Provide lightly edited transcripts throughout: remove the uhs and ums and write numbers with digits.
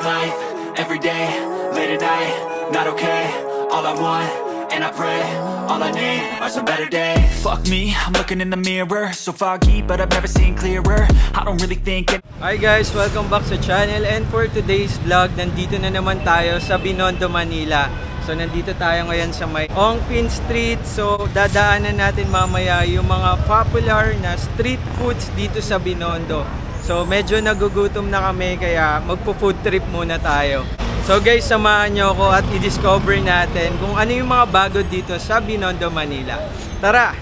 life, every day, late at night, not okay. All I want, and I pray, all I need are some better days. Fuck me, I'm looking in the mirror, so foggy, but I've never seen clearer. I don't really think it. Hi guys, welcome back sa channel, and for today's vlog, nandito na naman tayo sa Binondo, Manila. So nandito tayo ngayon sa may Ongpin Street. So dadaanan natin mamaya yung mga popular na street foods dito sa Binondo. So medyo nagugutom na kami, kaya magpo-food trip muna tayo. So guys, samahan nyo ako at i-discover natin kung ano yung mga bago dito sa Binondo, Manila. Tara!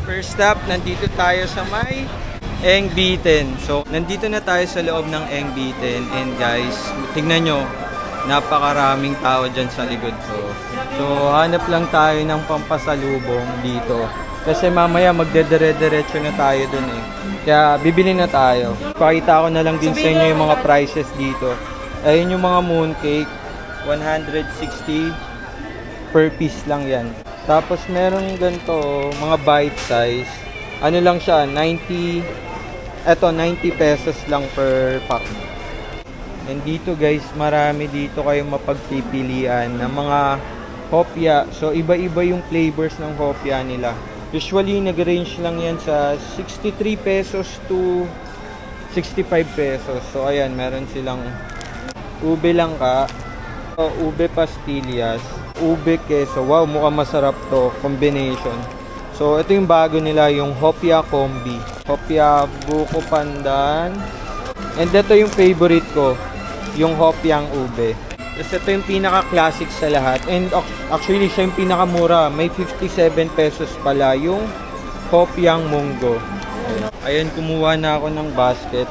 First stop, nandito tayo sa may Engbiten. So nandito na tayo sa loob ng Engbiten. And guys, tignan nyo, napakaraming tao dyan sa likod ko. So hanap lang tayo ng pampasalubong dito. Kasi mamaya magdedire-diretso na tayo dun eh. Kaya bibili na tayo. Pakita ko na lang din sa inyo yung mga prices dito. Ayun yung mga mooncake, 160 per piece lang yan. Tapos meron ganito, mga bite size. Ano lang siya, 90 pesos lang per pack. And dito guys, marami dito kayong mapagpipilian ng mga hopya. So iba-iba yung flavors ng hopya nila. Usually nag-range lang yan sa 63 pesos to 65 pesos. So ayan, meron silang ube langka, ube pastillas, ube queso. Wow, mukhang masarap to combination. So ito yung bago nila, yung hopya combi, hopya buko pandan. And ito yung favorite ko, yung hopyang ube. Tapos ito yung pinaka-classic sa lahat. And actually siya yung pinakamura, may 57 pesos pala yung hopyang munggo. Ayan, kumuha na ako ng basket.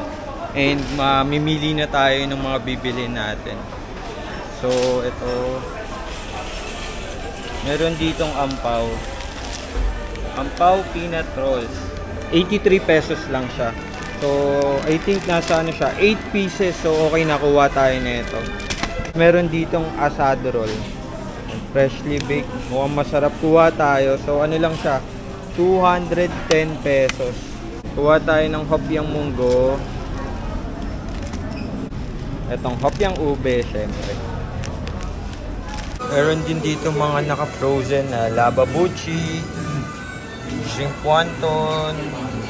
And mamimili na tayo ng mga bibili natin. So, ito. Meron ditong ampaw. Ampaw peanut rolls. 83 pesos lang siya. So, I think nasa ano siya, 8 pieces. So, okay, nakuha tayo na ito. Meron ditong asado roll. Freshly baked. Mukhang masarap, kuha tayo. So, ano lang siya, 210 pesos. Kuha tayo ng hopyang munggo. Etong hopyang ube, syempre. Meron din dito mga naka-frozen na lababuchi, shrimp wonton,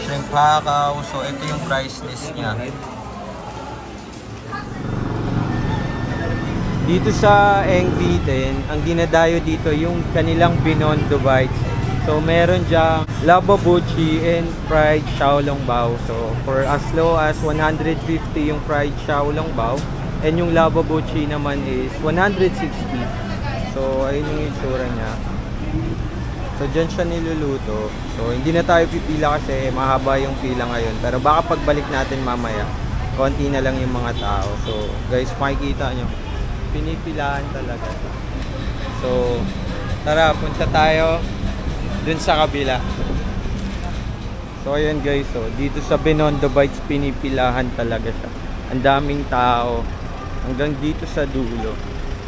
shrimp hakaw. So, ito yung price list niya. Dito sa Engbiten, ang dinadayo dito yung kanilang Binondo Bites. So, meron dyang lababuchi and fried xiaolongbao. So, for as low as 150 yung fried xiaolongbao. And yung lababuchi naman is 160. So, ayun yung itsura niya. So, dyan siya niluluto. So, hindi na tayo pipila kasi mahaba yung pila ngayon. Pero baka pagbalik natin mamaya, konti na lang yung mga tao. So, guys, makikita nyo, pinipilahan talaga. So, tara, punta tayo dun sa kabila. So ayan guys, so dito sa Binondo Bites pinipilahan talaga siya. Ang daming tao hanggang dito sa dulo.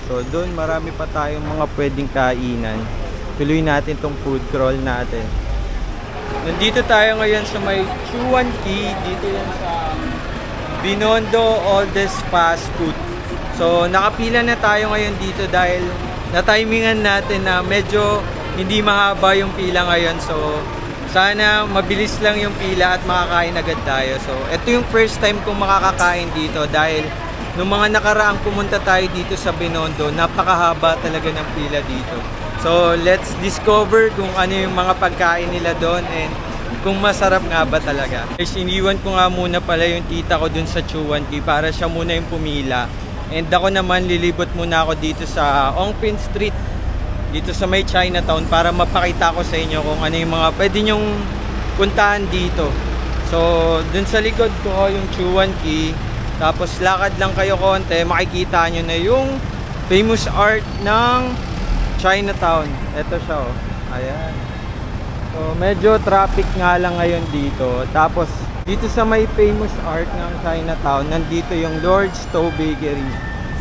So doon marami pa tayong mga pwedeng kainan. Tuloy natin tong food crawl natin. Nandito tayo ngayon sa may Chuan Key. Dito yan sa Binondo Oldest Fast Food. So nakapila na tayo ngayon dito dahil na-timingan natin na medyo hindi mahaba yung pila ngayon. So, sana mabilis lang yung pila at makakain agad tayo. So, ito yung first time kong makakakain dito dahil nung mga nakaraang pumunta tayo dito sa Binondo, napakahaba talaga ng pila dito. So, let's discover kung ano yung mga pagkain nila doon and kung masarap nga ba talaga. Guys, iniwan ko nga muna pala yung tita ko dun sa Chuan Key para siya muna yung pumila. And ako naman, lilibot muna ako dito sa Ongpin Street, dito sa may Chinatown, para mapakita ko sa inyo kung ano yung mga pwede nyong puntahan dito. So, dun sa likod ko yung Chuan Key. Tapos lakad lang kayo konti, makikita nyo na yung famous art ng Chinatown. Ito siya, oh. Ayan. So, medyo traffic nga lang ngayon dito. Tapos, dito sa may famous art ng Chinatown, nandito yung Lord's Toe Bakery.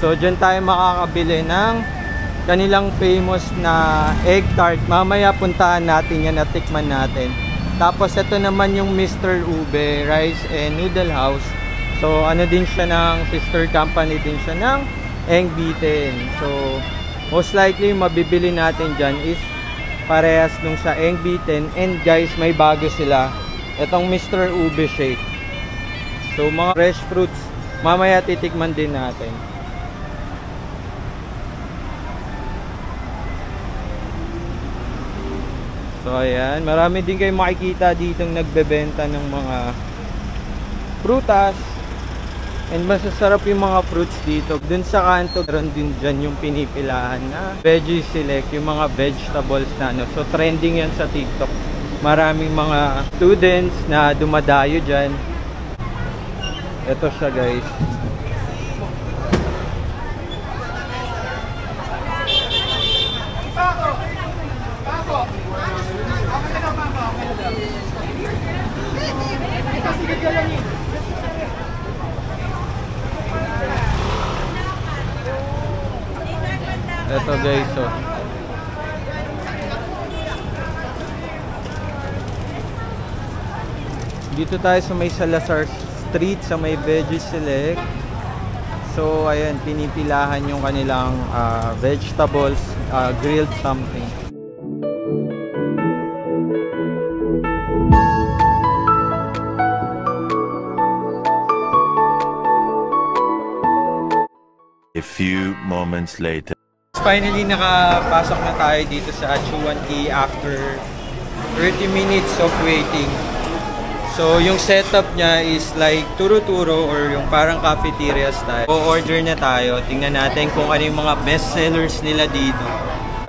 So, dyan tayo makakabili ng kanilang famous na egg tart. Mamaya puntahan natin yan at tikman natin. Tapos ito naman yung Mr. Ube Rice and Noodle House. So ano din siya ng sister company din siya ng Eng Bitin. So most likely mabibili natin dyan is parehas nung sa Eng Bitin. And guys, may bago sila, itong Mr. Ube Shake. So mga fresh fruits, mamaya titikman din natin. So ayan, marami din kayo makikita ditong nagbebenta ng mga prutas. And masasarap yung mga fruits dito. Dun sa kanto, meron din dyan yung pinipilahan na Veggie Select, yung mga vegetables na ano. So trending yan sa TikTok. Maraming mga students na dumadayo dyan. Ito siya guys. Ito guys, oh. Dito tayo sa may Salazar Street, sa may Veggie Select. So ayan, pinipilahan yung kanilang vegetables, grilled something. A few moments later. Finally, nakapasok na tayo dito sa Chuan Key after 30 minutes of waiting. So, yung setup niya is like turo-turo or yung parang cafeteria style. O-order na tayo. Tingnan natin kung ano yung mga best sellers nila dito.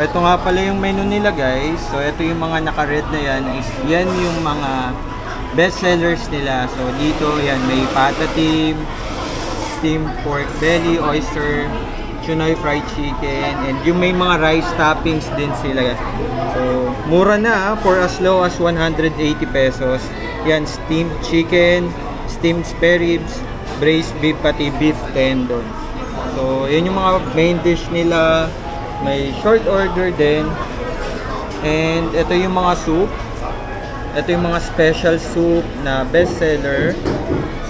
Ito nga pala yung menu nila guys. So, ito yung mga naka-red na yan. Yan yung mga best sellers nila. So, dito yan may patatim, steamed pork belly, oyster, Chinoy fried chicken, and yung may mga rice toppings din sila. So, mura na for as low as 180 pesos. Yan, steamed chicken, steamed spare ribs, braised beef, pati beef tendon. So, yun yung mga main dish nila. May short order din. And ito yung mga soup. Ito yung mga special soup na best seller.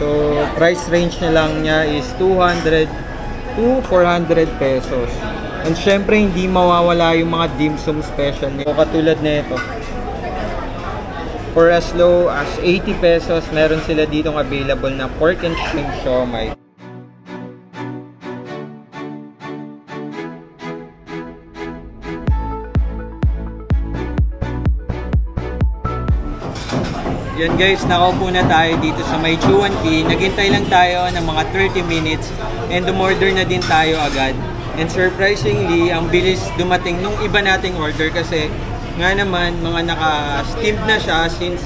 So, price range na lang niya is 200 to 400 pesos. And syempre, hindi mawawala yung mga dim sum special nito. Katulad nito. For as low as 80 pesos, meron sila ditong available na pork and shrimp siomai. Yan guys, nakaupo na tayo dito sa may Chuan Key. Naghintay lang tayo ng mga 30 minutes and umorder na din tayo agad. And surprisingly, ang bilis dumating nung iba nating order kasi nga naman mga naka-steamed na siya since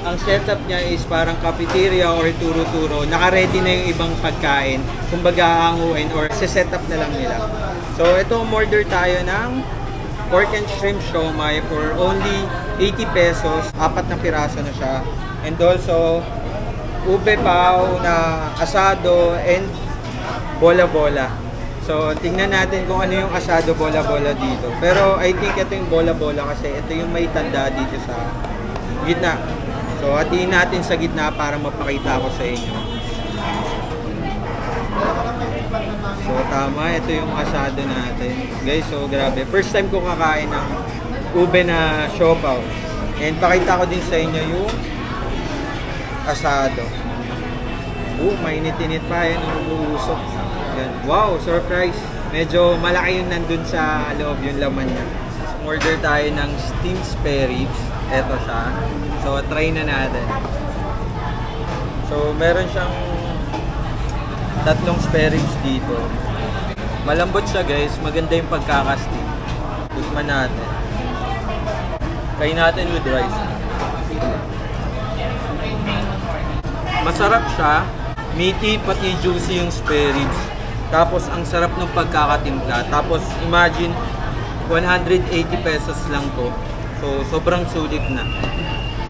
ang setup niya is parang cafeteria or turo-turo. Naka-ready na yung ibang pagkain. Kumbaga hanguin or setup na lang nila. So ito, umorder tayo ng pork and shrimp siomai for only 80 pesos. 4 na piraso na siya. And also, ube pao na asado and bola-bola. So, tingnan natin kung ano yung asado bola-bola dito. Pero, I think ito yung bola-bola kasi ito yung may tanda dito sa gitna. So, hatiin natin sa gitna para mapakita ko sa inyo. So, tama. Ito yung asado natin. Guys, so grabe. First time ko kakain ng ube na siopaw. And pakita ko din sa inyo yung asado. Mainit-init pa yun. Umuusok. Yan. Wow, surprise. Medyo malaki yung nandun sa loob yung laman niya. So, order tayo ng steamed spare ribs. Eto siya. So, try na natin. So, meron siyang 3 spare ribs dito. Malambot siya guys. Maganda yung pagkakastig. Tikman natin. Kain natin with rice. Masarap siya. Meaty pati juicy yung spare ribs. Tapos ang sarap ng pagkakatimpla. Tapos imagine 180 pesos lang to. So sobrang sulit na.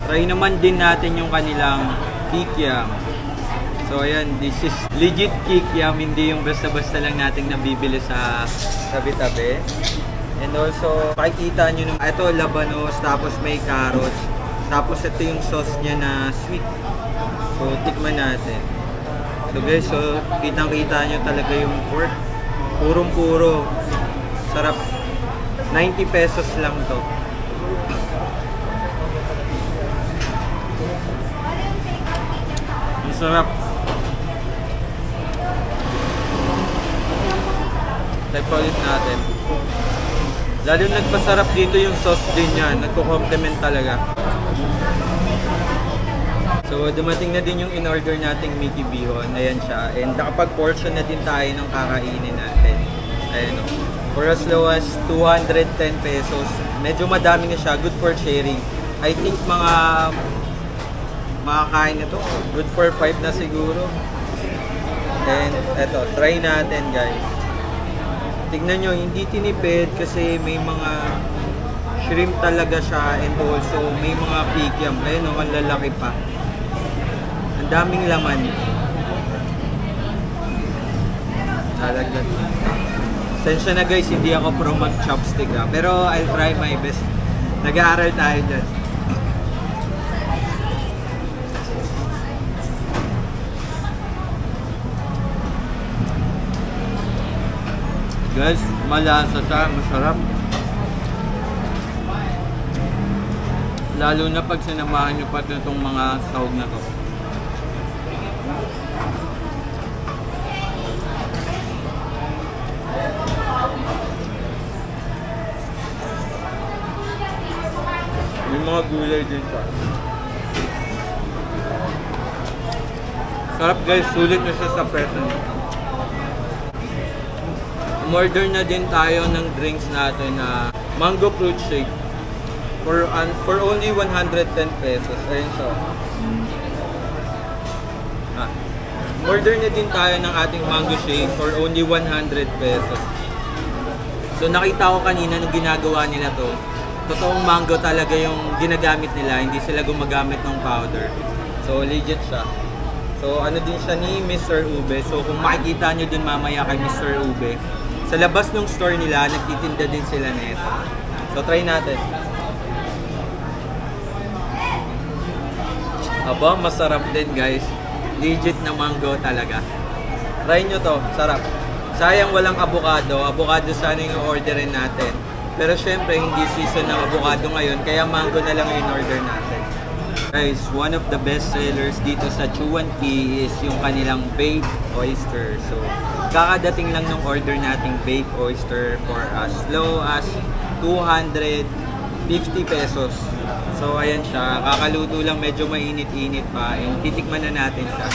Try naman din natin yung kanilang kikiam. So ayan, this is legit kikiam. Hindi yung basta-basta lang nating nabibili sa tabi-tabi. And also, makikita nyo nung ito labanos, tapos may carrots. Tapos ito yung sauce niya na sweet. So tikman natin. So guys, so kitang-kita nyo talaga yung pork. Purong-puro. Sarap. 90 pesos lang to. Ang sarap. Type ulit natin. Lalo nagpasarap dito yung sauce din yan. Nagko-complement talaga. So dumating na din yung in-order nating Mickey Bihon. Ayan siya. And nakapag-portion na din tayo ng kakainin natin. Ayan o. For as low as 210 pesos. Medyo madami na siya. Good for sharing. I think mga makakain na to. Good for 5 na siguro. And eto, try natin guys. Tignan nyo, hindi tinipid kasi may mga shrimp talaga siya and also may mga pikiam. Ayun o, ang lalaki pa. Ang daming laman. Talaglag. Sensya na guys, hindi ako pro mag-chopstick ha. Pero I'll try my best. Nag-aaral tayo dyan. Guys, malasa siya, masarap. Lalo na pag sinamahan nyo pa itong mga sahog na to. May mga gulay din siya. Sarap guys, sulit na siya sa presyo. Umorder na din tayo ng drinks natin na mango fruit shake for only 110 pesos. Ayun siya. Umorder na din tayo ng ating mango shake for only 100 pesos. So nakita ko kanina nung ginagawa nila to, totoong mango talaga yung ginagamit nila, hindi sila gumagamit ng powder. So legit siya. So ano din siya ni Mr. Ube. So kung makikita nyo din mamaya kay Mr. Ube, sa labas ng store nila, nagtitinda din sila nito. So, try natin. Aba, masarap din guys. Legit na mango talaga. Try nyo to, sarap. Sayang walang avocado. Avocado sana yung orderin natin. Pero syempre, hindi season ng avocado ngayon, kaya mango na lang yung order natin. Guys, one of the best sellers dito sa Chuan Key is yung kanilang baked oyster. So, kakadating lang ng order nating baked oyster for as low as 250 pesos. So, ayan siya. Kakaluto lang, medyo mainit-init pa. And titikman na natin siya.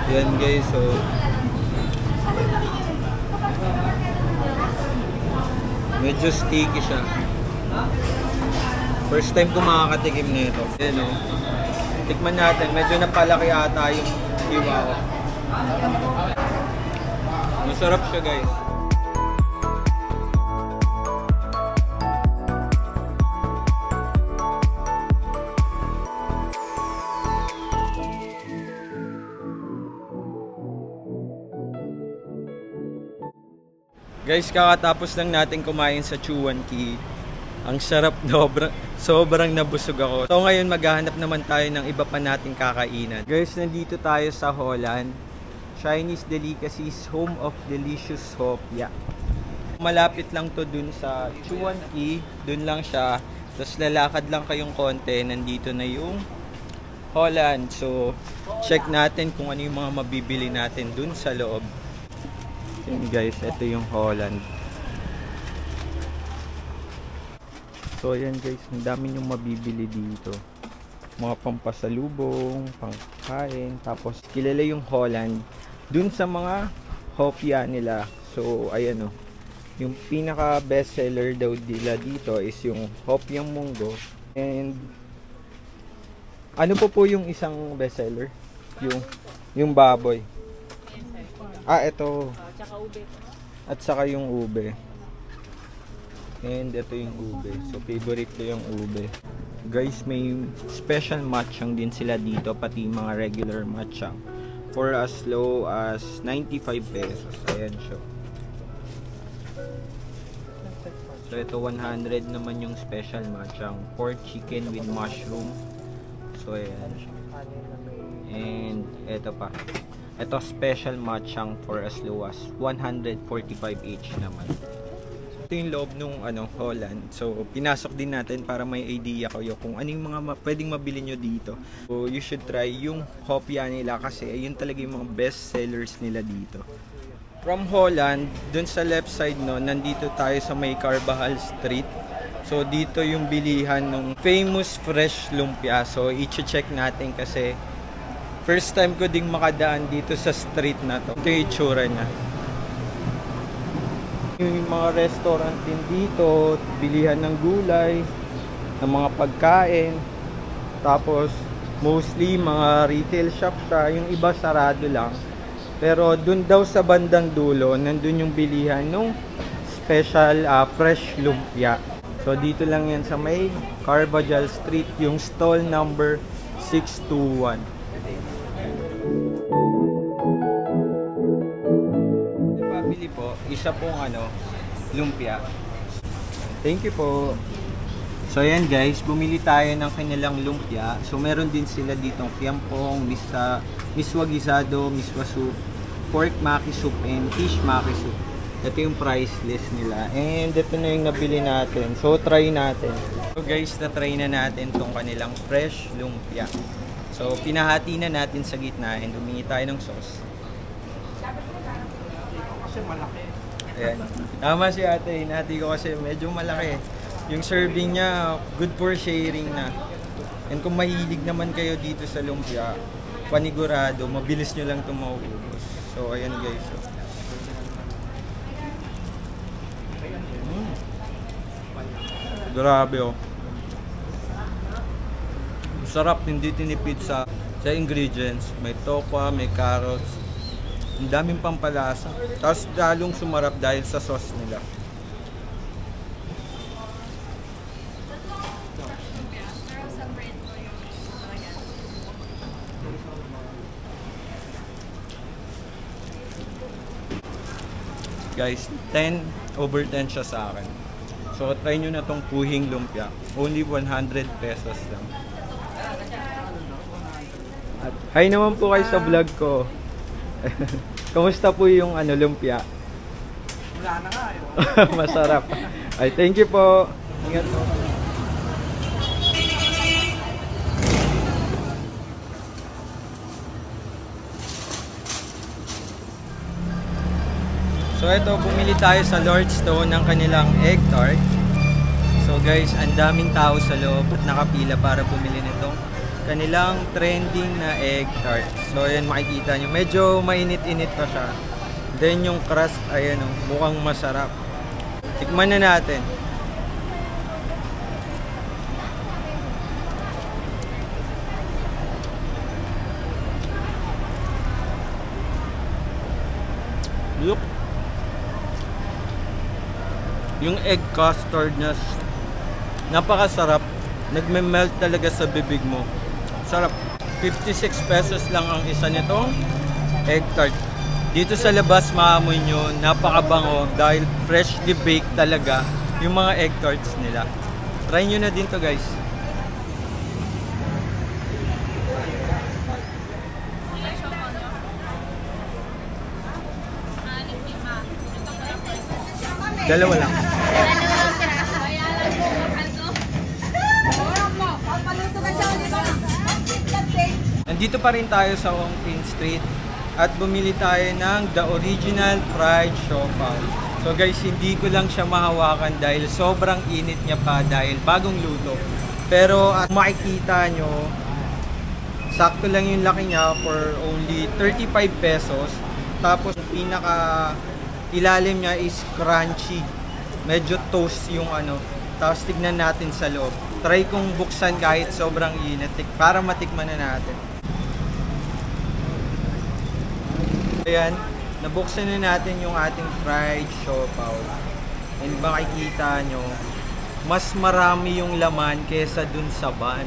Yan guys, so medyo sticky siya. First time ko makakatikim nito. Ayan o. Tikman natin. Medyo napalaki ata yung iwa ko. Masarap siya guys. Guys, kakatapos lang natin kumain sa Chuan Key. Ang sarap, sobrang nabusog ako. So ngayon maghahanap naman tayo ng iba pa nating kakainan. Guys, nandito tayo sa Holland. Chinese Delicacies, Home of Delicious Hopia. Malapit lang to dun sa Chuan Key. Dun lang siya. Tapos lalakad lang kayong konti. Nandito na yung Holland. So check natin kung ano yung mga mabibili natin dun sa loob. Yan guys, ito yung Holland. So ayan guys, ang dami yung mabibili dito. Mga pampasalubong, pangkain, tapos kilala yung Holland dun sa mga hopia nila. So ayan o, yung pinaka best seller daw nila dito is yung hopiang munggo. And ano po yung isang best seller? Yung baboy. Ito. At saka yung ube. And ito yung ube. So favorite ko yung ube. Guys, may special matchang din sila dito, pati mga regular matchang for as low as 95 pesos. Ayan siya. So ito 100 naman yung special matchang, pork chicken with mushroom. So ayan siya. And ito pa. Ito special matchang for as low as 145 each naman. Ito yung loob nung Holland. So pinasok din natin para may idea kayo kung ano yung mga pwedeng mabili nyo dito. So you should try yung hopya nila kasi yun talaga yung mga best sellers nila dito. From Holland, dun sa left side no, nandito tayo sa may Carvajal Street. So dito yung bilihan ng famous fresh lumpia. So i-check natin kasi first time ko ding makadaan dito sa street na to. Ito yung itsura niya. Yung mga restaurant din dito, bilihan ng gulay, ng mga pagkain. Tapos mostly mga retail shop siya, yung iba sarado lang. Pero dun daw sa bandang dulo, nandun yung bilihan ng special fresh lumpia. So dito lang yan sa may Carvajal Street, yung stall number 621. Pabili po, isa pong lumpia. Thank you po. So ayan guys, bumili tayo ng kanilang lumpia. So meron din sila ditong kiampong, miswa gisado, miswa soup, pork maki soup, and fish maki soup. Ito yung price list nila. And ito na yung nabili natin. So try natin. So guys, na-try na natin tong kanilang fresh lumpia. So pinahati na natin sa gitna and humingi tayo ng sauce. Kasi malaki. Ayan. Tama si ate, hinati ko kasi medyo malaki. Yung serving niya, good for sharing na. And kung mahilig naman kayo dito sa lumpia, panigurado, mabilis nyo lang itong mauubos. So, ayan guys. Grabe oh. Sarap, hindi tinipid sa ingredients. May tokwa, may carrots. Ang daming pampalasa. Tapos lalong sumarap dahil sa sauce nila. Guys, 10/10 siya sa akin. So, try nyo na tong Puhing Lumpia. Only 100 pesos lang. At hi naman po kayo sa vlog ko. Kamusta po yung lumpia? Wala na nga yun. Masarap. Ay, thank you po. Ingat po. So ito, bumili tayo sa Lordstone ng kanilang egg tart. So guys, ang daming tao sa loob at nakapila para bumili nitong kanilang trending na egg tart. So ayan, makikita nyo, medyo mainit-init pa siya. Then yung crust, ayan o, mukhang masarap. Tikman na natin. Look. Yung egg custard niya, napakasarap. Nagme-melt talaga sa bibig mo. Sarap. 56 pesos lang ang isa nitong egg tart. Dito sa labas maamoy nyo, napakabango dahil freshly baked talaga yung mga egg tarts nila. Try nyo na din to guys. Dalawa lang. Nandito pa rin tayo sa Ongpin Street at bumili tayo ng The Original Fried Siopaw. So guys, hindi ko lang siya mahawakan dahil sobrang init niya pa dahil bagong luto. Pero at makikita nyo, sakto lang yung laki niya for only 35 pesos. Tapos pinaka ilalim niya is crunchy. Medyo toast yung Tapos tignan natin sa loob. Try kong buksan kahit sobrang init para matikman na natin. Ayan, nabuksan na natin yung ating fried siopaw. And makikita nyo, mas marami yung laman kesa dun sa bun.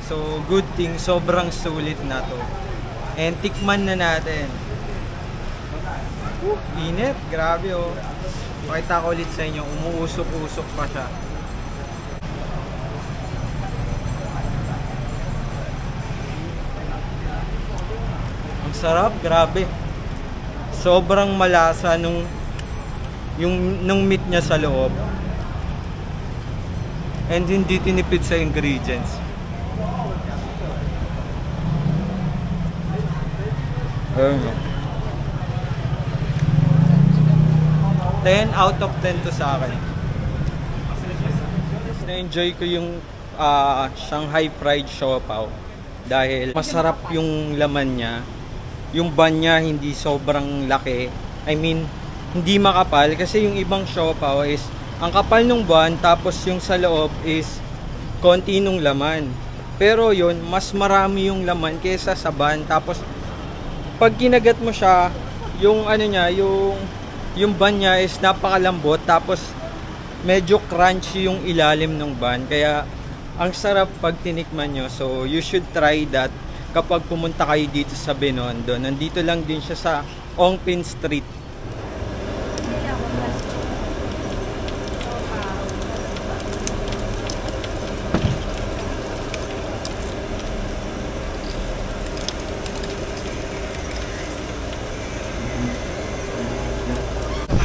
So good thing, sobrang sulit na to. And tikman na natin. Init, grabe oh. Pakita ko ulit sa inyo, umuusok-usok pa siya. Sarap, grabe. Sobrang malasa nung meat niya sa loob. And hindi tinipid sa ingredients. Ayun. 10 out of 10 to sa akin. Na-enjoy ko yung Shanghai fried siopaw dahil masarap yung laman niya. Yung bun niya hindi sobrang laki. I mean, hindi makapal kasi yung ibang siopaw is ang kapal nung bun tapos yung sa loob is konti nung laman. Pero yun, mas marami yung laman kaysa sa bun. Tapos pag kinagat mo siya, yung ano niya, yung bun niya is napakalambot tapos medyo crunchy yung ilalim ng bun. Kaya ang sarap pag tinikman nyo. So you should try that kapag pumunta kayo dito sa Binondo. Nandito lang din siya sa Ongpin Street.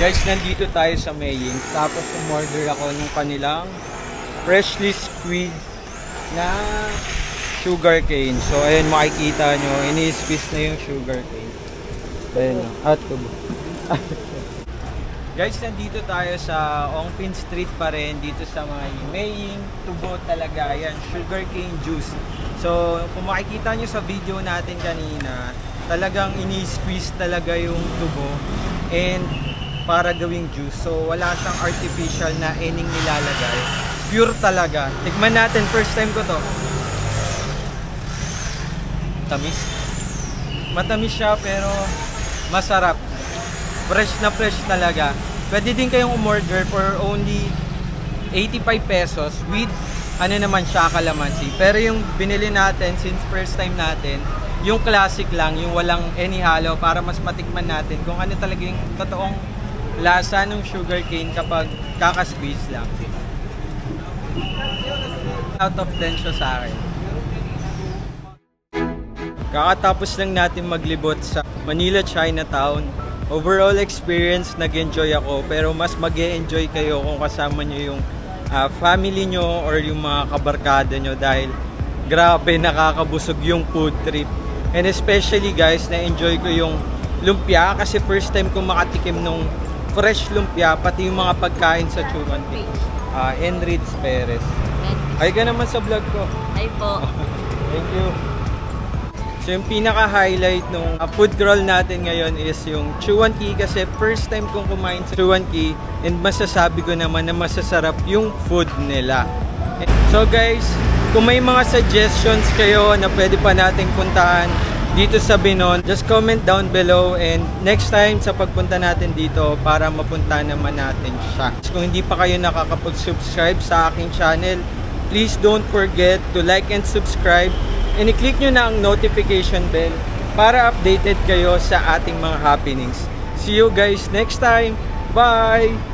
Guys, nandito tayo sa Maying. Tapos umorder ako ng kanilang freshly squeezed na sugar cane. So ayun, makikita nyo, ini-squeeze na yung sugar cane. Ayun, at tubo. Guys, nandito tayo sa Ongpin Street pa rin, dito sa Maying. Tubo talaga, yan, sugar cane juice. So kung makikita nyo sa video natin kanina, talagang ini-squeeze talaga yung tubo and para gawing juice. So wala siyang artificial na ening nilalagay. Pure talaga. Tikman natin, first time ko to. Tamis. Matamis siya pero masarap. Fresh na fresh talaga. Pwede din kayong umorder for only 85 pesos with ano naman siya, kalamansi. Pero yung binili natin since first time natin, yung classic lang, yung walang any halo para mas matikman natin kung ano talaga yung totoong lasa ng sugar cane kapag kaka-squeeze lang. Out of 10 siya sa akin. Kakatapos lang natin maglibot sa Manila Chinatown. Overall experience, nag-enjoy ako. Pero mas mag-e-enjoy kayo kung kasama nyo yung family nyo or yung mga kabarkada nyo dahil grabe nakakabusog yung food trip. And especially guys, na-enjoy ko yung lumpia kasi first time ko makatikim nung fresh lumpia, pati yung mga pagkain sa Chuan Tea. Enric Perez. Ay ka naman sa vlog ko. Ay po. Thank you. So yung pinaka-highlight nung food crawl natin ngayon is yung Chuan Tea kasi first time kong kumain sa Chuan Tea and masasabi ko naman na masasarap yung food nila. So guys, kung may mga suggestions kayo na pwede pa nating puntahan dito sa Binondo, just comment down below and next time sa pagpunta natin dito para mapunta naman natin siya. Kung hindi pa kayo nakakapag-subscribe sa aking channel, please don't forget to like and subscribe and i-click nyo na ang notification bell para updated kayo sa ating mga happenings. See you guys next time. Bye!